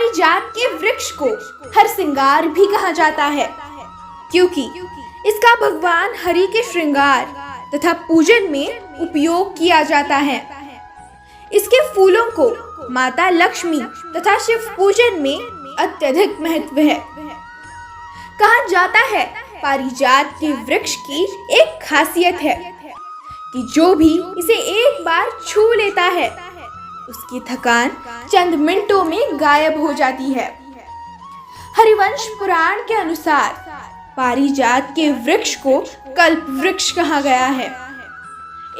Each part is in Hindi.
पारिजात के वृक्ष को हरसिंगार भी कहा जाता है, क्योंकि इसका भगवान हरि के श्रृंगार तथा पूजन में उपयोग किया जाता है। इसके फूलों को माता लक्ष्मी तथा शिव पूजन में अत्यधिक महत्व है। कहा जाता है पारिजात के वृक्ष की एक खासियत है कि जो भी इसे एक बार छू लेता है उसकी थकान चंद मिनटों में गायब हो जाती है। हरिवंश पुराण के अनुसार पारिजात के वृक्ष को कल्प वृक्ष कहा गया है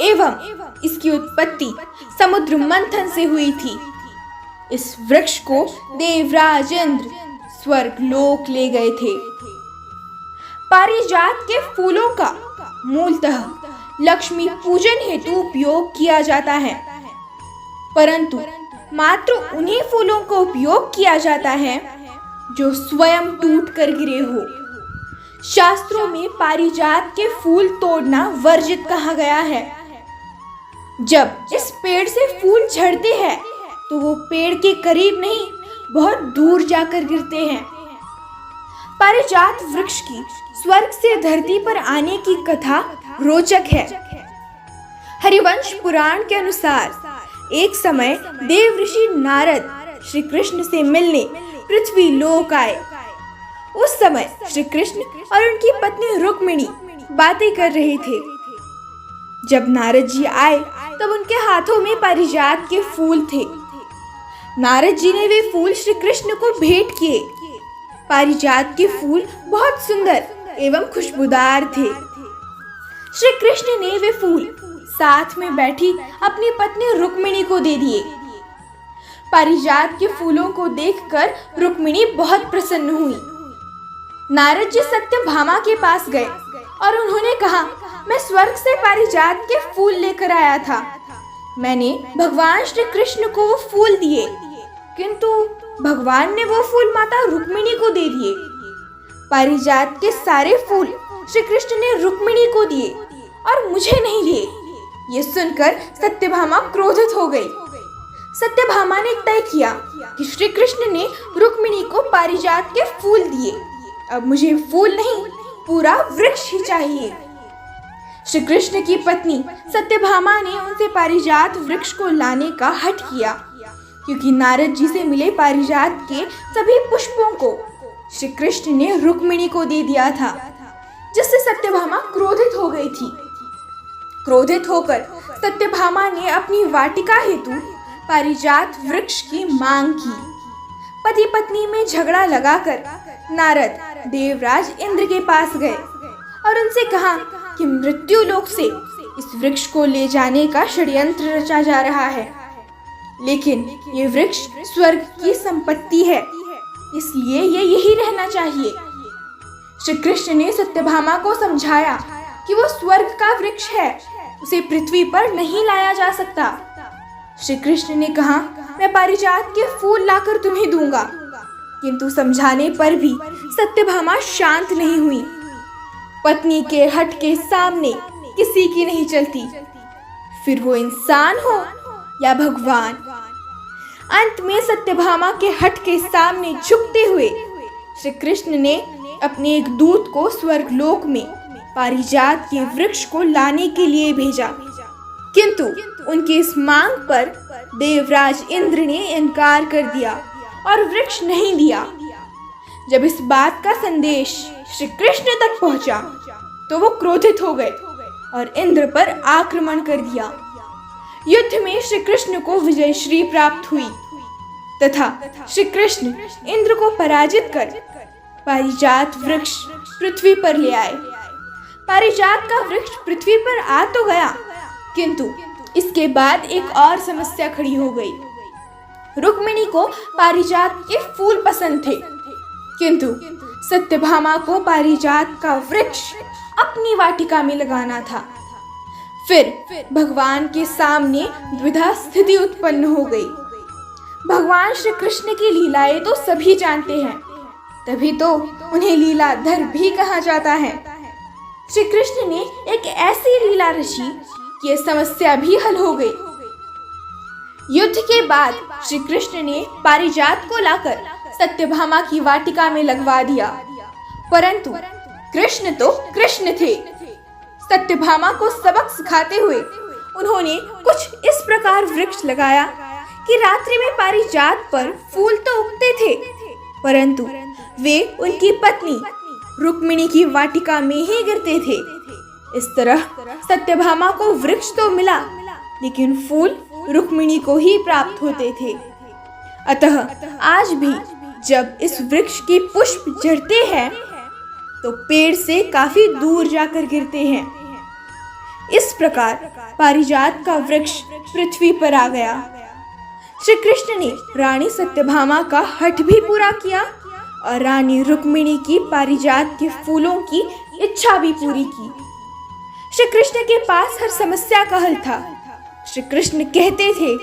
एवं इसकी उत्पत्ति समुद्र मंथन से हुई थी। इस वृक्ष को देवराज इंद्र स्वर्ग लोक ले गए थे। पारिजात के फूलों का मूलतः लक्ष्मी पूजन हेतु उपयोग किया जाता है, परंतु मात्र उन्हीं फूलों का उपयोग किया जाता है जो स्वयं टूट कर गिरे हो। शास्त्रों में पारिजात के फूल तोड़ना वर्जित कहा गया है। जब इस पेड़ से फूल झड़ते हैं तो वो पेड़ के करीब नहीं, बहुत दूर जाकर गिरते हैं। पारिजात वृक्ष की स्वर्ग से धरती पर आने की कथा रोचक है। हरिवंश पुराण के अनुसार एक समय देव ऋषि नारद श्री कृष्ण से मिलने पृथ्वी लोक आए। उस समय श्री कृष्ण और उनकी पत्नी रुक्मिणी बातें कर रहे थे। जब नारद जी आए तब उनके हाथों में पारिजात के फूल थे। नारद जी ने वे फूल श्री कृष्ण को भेंट किए। पारिजात के फूल बहुत सुंदर एवं खुशबूदार थे। श्री कृष्ण ने वे फूल साथ में बैठी अपनी पत्नी रुक्मिणी को दे दिए। पारिजात के फूलों को देखकर रुक्मिणी बहुत प्रसन्न हुई। नारद जी सत्यभामा के पास गए और उन्होंने कहा, मैं स्वर्ग से पारिजात के फूल लेकर आया था। मैंने भगवान श्री कृष्ण को वो फूल दिए, किंतु भगवान ने वो फूल माता रुक्मिणी को दे दिए। पारिजात के सारे फूल श्री कृष्ण ने रुक्मिणी को दिए और मुझे नहीं दिए। ये सुनकर सत्यभामा क्रोधित हो गई। सत्यभामा ने तय किया कि श्री कृष्ण ने रुक्मिणी को पारिजात के फूल दिए, अब मुझे फूल नहीं पूरा वृक्ष ही चाहिए। श्री कृष्ण की पत्नी सत्यभामा ने उनसे पारिजात वृक्ष को लाने का हठ किया, क्योंकि नारद जी से मिले पारिजात के सभी पुष्पों को श्री कृष्ण ने रुक्मिणी को दे दिया था, जिससे सत्यभामा क्रोधित हो गई थी। क्रोधित होकर सत्यभामा ने अपनी वाटिका हेतु पारिजात वृक्ष की मांग की। पति पत्नी में झगड़ा लगाकर नारद देवराज इंद्र के पास गए और उनसे कहा कि मृत्यु लोक से इस वृक्ष को ले जाने का षड्यंत्र रचा जा रहा है, लेकिन ये वृक्ष स्वर्ग की संपत्ति है, इसलिए ये यही रहना चाहिए। श्री कृष्ण ने सत्यभामा को समझाया कि वो स्वर्ग का वृक्ष है, उसे पृथ्वी पर नहीं लाया जा सकता। श्री कृष्ण ने कहा, मैं पारिजात के फूल लाकर तुम्हें दूंगा, किंतु समझाने पर भी सत्यभामा शांत नहीं हुई। पत्नी के हठ के सामने किसी की नहीं चलती, फिर वो इंसान हो या भगवान। अंत में सत्यभामा के हठ के सामने झुकते हुए श्री कृष्ण ने अपने एक दूत को स्वर्गलोक में पारिजात के वृक्ष को लाने के लिए भेजा, किंतु उनकी इस मांग पर देवराज इंद्र ने इनकार कर दिया और वृक्ष नहीं दिया। जब इस बात का संदेश श्री कृष्ण तक पहुंचा तो वो क्रोधित हो गए और इंद्र पर आक्रमण कर दिया। युद्ध में श्री कृष्ण को विजयश्री प्राप्त हुई तथा श्री कृष्ण इंद्र को पराजित कर पारिजात वृक्ष पृथ्वी पर ले आए। पारिजात का वृक्ष पृथ्वी पर आ तो गया, किंतु इसके बाद एक और समस्या खड़ी हो गई। रुक्मिणी को पारिजात के फूल पसंद थे, किंतु सत्यभामा को पारिजात का वृक्ष अपनी वाटिका में लगाना था। फिर भगवान के सामने द्विधा स्थिति उत्पन्न हो गई। भगवान श्री कृष्ण की लीलाएं तो सभी जानते हैं, तभी तो उन्हें लीलाधर भी कहा जाता है। श्री कृष्ण ने एक ऐसी लीला रची कि यह समस्या भी हल हो गई। युद्ध के बाद श्री कृष्ण ने पारिजात को लाकर सत्यभामा की वाटिका में लगवा दिया। परंतु कृष्ण तो कृष्ण थे। सत्यभामा को सबक सिखाते हुए उन्होंने कुछ इस प्रकार वृक्ष लगाया कि रात्रि में पारिजात पर फूल तो उगते थे, परंतु वे उनकी पत्नी रुक्मिणी की वाटिका में ही गिरते थे। इस तरह सत्यभामा को वृक्ष तो मिला, लेकिन फूल रुक्मिणी को ही प्राप्त होते थे। अतः आज भी जब इस वृक्ष के पुष्प झड़ते हैं तो पेड़ से काफी दूर जाकर गिरते हैं। इस प्रकार पारिजात का वृक्ष पृथ्वी पर आ गया। श्री कृष्ण ने रानी सत्यभामा का हठ भी पूरा किया और रानी रुक्मिणी की पारिजात के फूलों की इच्छा भी पूरी की। श्री कृष्ण के पास हर समस्या का हल था। श्री कृष्ण कहते थे,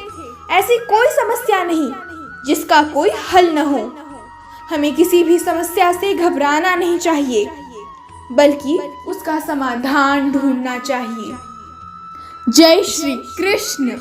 ऐसी कोई समस्या नहीं जिसका कोई हल न हो। हमें किसी भी समस्या से घबराना नहीं चाहिए, बल्कि उसका समाधान ढूंढना चाहिए। जय श्री कृष्ण।